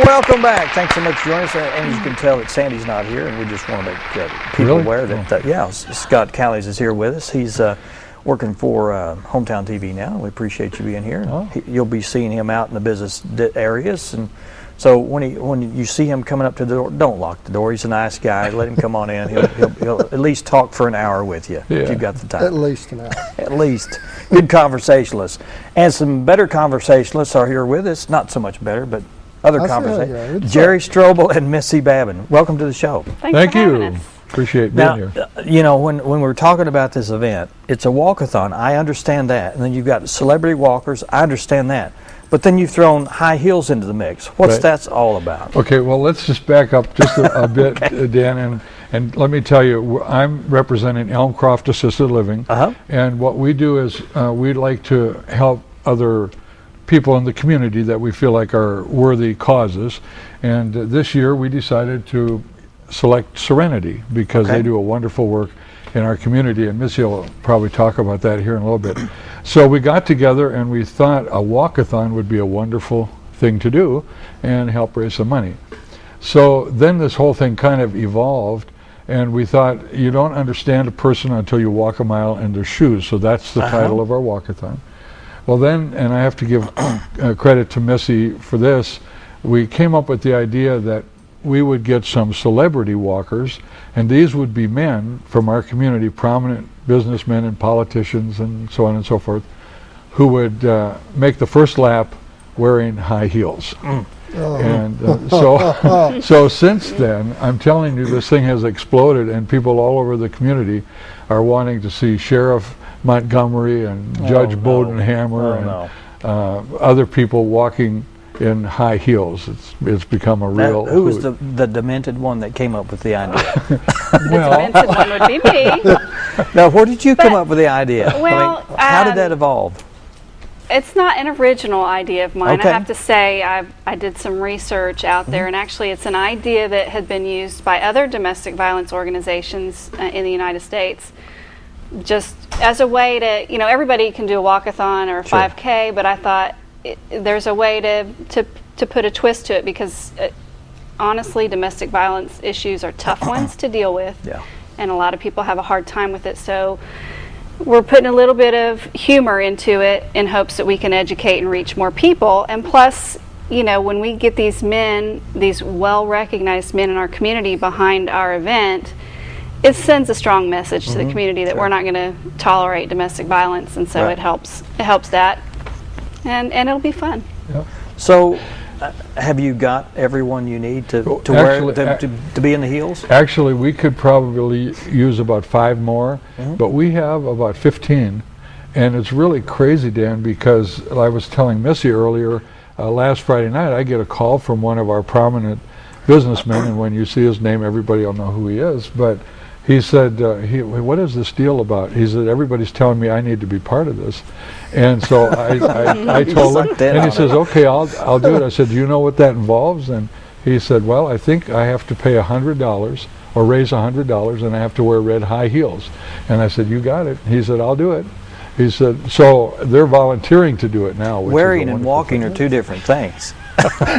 Welcome back. Thanks so much for joining us. And as you can tell, that Sandy's not here, and we just want to make people aware that, Scott Callies is here with us. He's working for Hometown TV now. We appreciate you being here. You'll be seeing him out in the business areas, and so when you see him coming up to the door, don't lock the door. He's a nice guy. Let him come on in. He'll at least talk for an hour with you if you've got the time. At least an hour. At least. Good conversationalists. And some better conversationalists are here with us. Not so much better, but other conversations. Jerry Stroeble and Missy Babin. Welcome to the show. Thank you. Appreciate being here. You know, when we're talking about this event, it's a walkathon. I understand that. And then you've got celebrity walkers. I understand that. But then you've thrown high heels into the mix. What's that all about? Okay, well, let's just back up just a bit, Dan, and let me tell you, I'm representing Elmcroft Assisted Living, and what we do is we'd like to help other people in the community that we feel like are worthy causes, and this year we decided to select Serenity because they do a wonderful work in our community, and Missy will probably talk about that here in a little bit. So we got together and we thought a walkathon would be a wonderful thing to do and help raise some money. So then this whole thing kind of evolved, and we thought you don't understand a person until you walk a mile in their shoes, so that's the title of our walkathon. Well then, and I have to give credit to Missy for this, we came up with the idea that we would get some celebrity walkers, and these would be men from our community, prominent businessmen and politicians and so on and so forth, who would make the first lap wearing high heels. And so since then, I'm telling you, this thing has exploded, and people all over the community are wanting to see Sheriff Montgomery and Judge Bodenhammer and other people walking in high heels. It's become a real. Who was the demented one that came up with the idea? The demented one would be me. Now, where did you come up with the idea? Well, how did that evolve? It's not an original idea of mine. I have to say, I did some research out there, and actually it's an idea that had been used by other domestic violence organizations in the United States, just as a way to, everybody can do a walkathon or a 5K, but I thought there's a way to put a twist to it, because honestly, domestic violence issues are tough ones to deal with, and a lot of people have a hard time with it. So we're putting a little bit of humor into it in hopes that we can educate and reach more people. And plus, when we get these men, these well-recognized men in our community behind our event, it sends a strong message to the community that we're not going to tolerate domestic violence, and so it helps that. And it'll be fun. So, have you got everyone you need to be in the heels? Actually, we could probably use about 5 more, but we have about 15, and it's really crazy, Dan, because I was telling Missy earlier, last Friday night, I get a call from one of our prominent businessmen, and when you see his name, everybody will know who he is, but he said, what is this deal about? He said, everybody's telling me I need to be part of this. And so I told him, and he says, okay, I'll do it. I said, do you know what that involves? And he said, well, I think I have to pay $100 or raise $100, and I have to wear red high heels. And I said, you got it. He said, I'll do it. He said, so they're volunteering to do it now. Wearing and walking are 2 different things.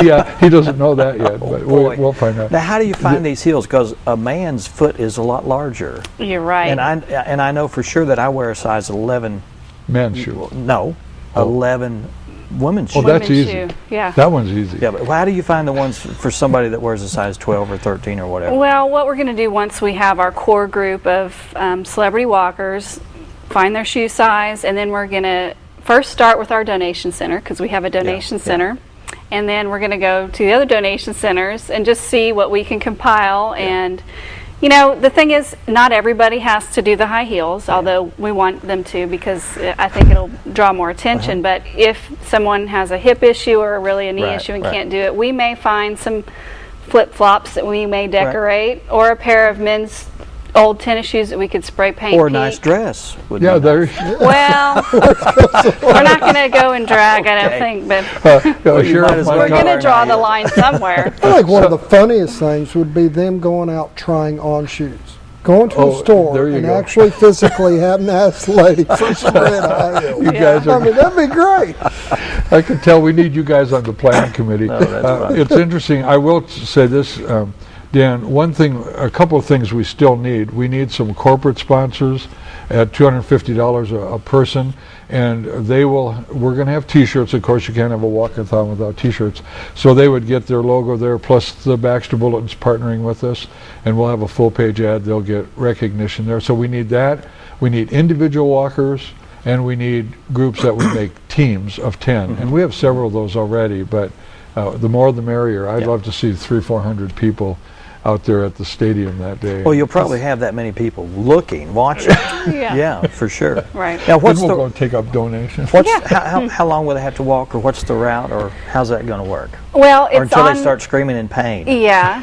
Yeah, he doesn't know that yet, but we'll find out. Now, how do you find these heels? Because a man's foot is a lot larger. You're right. And I know for sure that I wear a size 11 men's shoe. No, 11 women's shoe. Oh, that's easy. Yeah. That one's easy. Yeah, but how do you find the ones for somebody that wears a size 12 or 13 or whatever? Well, what we're going to do once we have our core group of celebrity walkers, find their shoe size, and then we're going to first start with our donation center, because we have a donation center. And then we're going to go to the other donation centers and just see what we can compile. And, the thing is, not everybody has to do the high heels, although we want them to, because I think it'll draw more attention. But if someone has a hip issue or really a knee issue and can't do it, we may find some flip-flops that we may decorate, or a pair of men's old tennis shoes that we could spray paint or a pink. Nice dress. Yeah, there. Well, we're not going to go and drag, I don't think, but we're going to draw the line somewhere. I think one of the funniest things would be them going out trying on shoes. Going to the store and actually physically having to ask the lady for some red high heels. You guys are, I mean, that'd be great. I can tell we need you guys on the planning committee. No, that's right. It's interesting. I will say this, Dan. A couple of things we still need. We need some corporate sponsors at $250 a person, and we're going to have T-shirts. Of course, you can't have a walkathon without T-shirts. So they would get their logo there, plus the Baxter Bulletin's partnering with us, and we'll have a full-page ad. They'll get recognition there. So we need that. We need individual walkers, and we need groups that would make teams of 10. And we have several of those already, but the more the merrier. I'd love to see 300-400 people out there at the stadium that day. Well, you'll probably have that many people watching. Yeah, for sure. Right. Now, We'll go take up donations. How long will they have to walk, or what's the route, or how's that going to work? Well, or until they start screaming in pain. Yeah,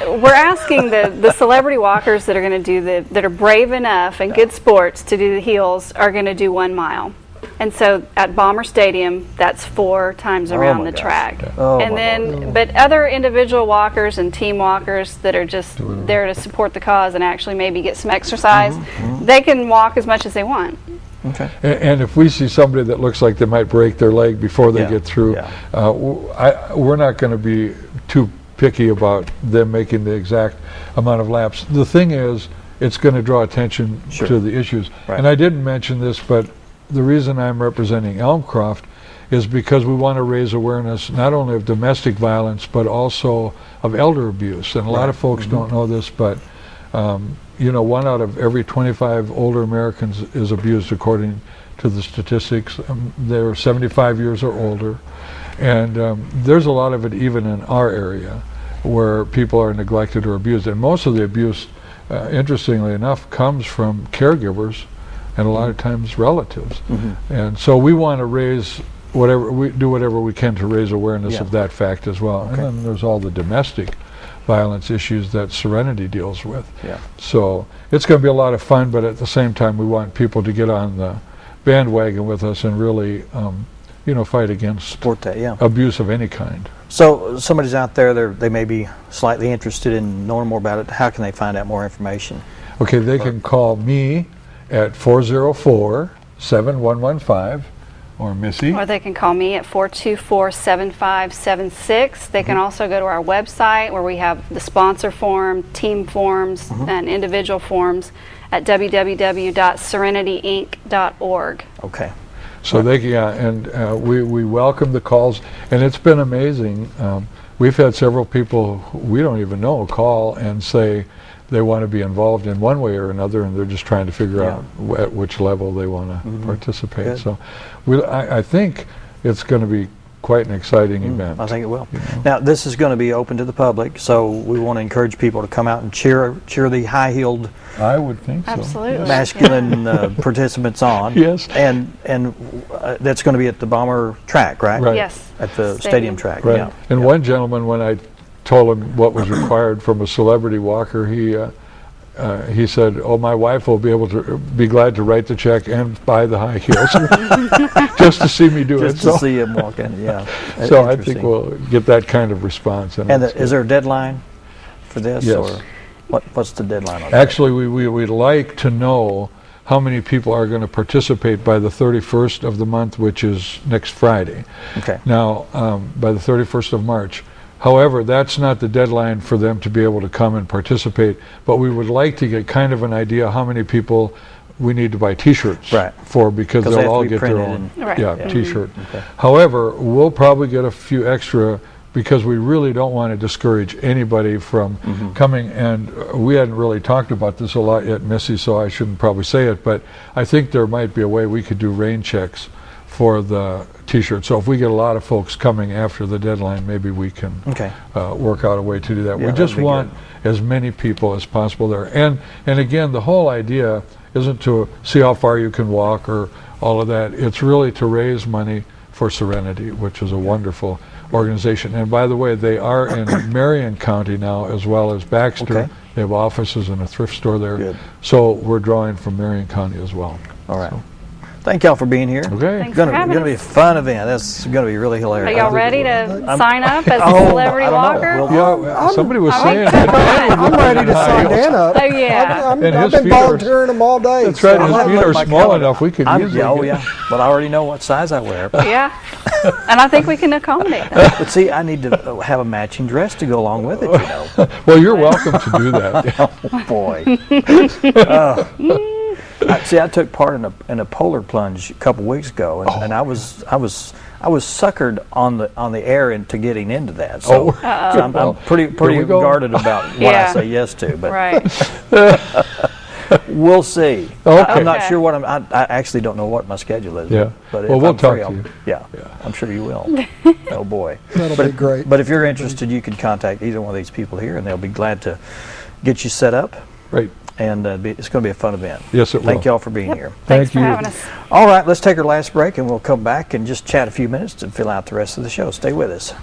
we're asking the celebrity walkers that are going to that are brave enough and good sports to do the heels are going to do 1 mile. And so at Bomber Stadium, that's 4 times around the track. Yeah. Oh, and then, but other individual walkers and team walkers that are just there to support the cause and actually maybe get some exercise, they can walk as much as they want. Okay. And if we see somebody that looks like they might break their leg before they get through, we're not going to be too picky about them making the exact amount of laps. The thing is, it's going to draw attention to the issues. Right. And I didn't mention this, but the reason I'm representing Elmcroft is because we want to raise awareness not only of domestic violence but also of elder abuse. And a lot of folks don't know this, but 1 out of every 25 older Americans is abused according to the statistics. They're 75 years or older, and there's a lot of it even in our area where people are neglected or abused. And most of the abuse, interestingly enough, comes from caregivers and a lot of times relatives. And so we want to do whatever we can to raise awareness of that fact as well. And then there's all the domestic violence issues that Serenity deals with. So it's going to be a lot of fun, but at the same time we want people to get on the bandwagon with us and really fight against support that, abuse of any kind. So somebody's out there, they may be slightly interested in knowing more about it. How can they find out more information? Okay, they can call me at 404-7115, or Missy. Or they can call me at 424-7576. They can also go to our website where we have the sponsor form, team forms, and individual forms at www.serenitync.org. Okay. So we welcome the calls, and it's been amazing. We've had several people we don't even know call and say they want to be involved in one way or another, and they're just trying to figure out at which level they want to participate. Good. So I think it's going to be quite an exciting event. I think it will. Now, this is going to be open to the public, so we want to encourage people to come out and cheer the high-heeled, I would think so. Absolutely. masculine participants on. Yes. And that's going to be at the Bomber track, right? Right. Yes. At the stadium track. Right. Yeah. And one gentleman, when I told him what was required from a celebrity walker, he said, "Oh, my wife will be glad to write the check and buy the high heels just to see me do it." Just to see him walk in, yeah. So I think we'll get that kind of response. And is there a deadline for this? Yes. Or what's the deadline on Actually, we'd like to know how many people are going to participate by the 31st of the month, which is next Friday. Okay. Now, by the 31st of March. However, that's not the deadline for them to be able to come and participate, but we would like to get kind of an idea how many people we need to buy T-shirts for, because they'll all get their own T-shirt. Okay. However, we'll probably get a few extra because we really don't want to discourage anybody from coming, and we hadn't really talked about this a lot yet, Missy, so I shouldn't probably say it, but I think there might be a way we could do rain checks for the T-shirt. So if we get a lot of folks coming after the deadline, maybe we can work out a way to do that. Yeah, we just want as many people as possible there. And again, the whole idea isn't to see how far you can walk or all of that. It's really to raise money for Serenity, which is a wonderful organization. And by the way, they are in Marion County now as well as Baxter. Okay. They have offices and a thrift store there. Good. So we're drawing from Marion County as well. All right. thank y'all for being here. Okay. Thanks for having Gonna be a us. fun event. That's gonna be really hilarious. Are y'all ready to sign up as a Oh, celebrity I don't know. walker? We'll- Yeah, somebody was I'm saying excited. that. I'm ready to sign Dan up. Oh, yeah. I've And his been feet are- volunteering them all day. That's right. so His I'm feet ready. are my small calendar. enough. We could use Yeah, oh it. yeah, but I already know what size I wear. Yeah. And I think we can accommodate that. But see, I need to have a matching dress to go along with it, you know. Well, you're welcome to do that. Oh, boy. See, I took part in a polar plunge a couple weeks ago, and I was suckered on the air into getting into that. So, so I'm pretty we go. guarded about what Yeah. I say yes to. But Right. we'll see. Okay. I'm not sure what I actually don't know what my schedule is. Yeah. But Well, if we'll I'm talk free, to I'll- you. Yeah, I'm sure you will. Oh boy. That'll be great. But if you're interested, you can contact either one of these people here, and they'll be glad to get you set up. Right. And it's going to be a fun event. Yes, it will. Thank y'all for being here. Thanks Thank for you. having us. All right, let's take our last break, and we'll come back and just chat a few minutes to fill out the rest of the show. Stay with us.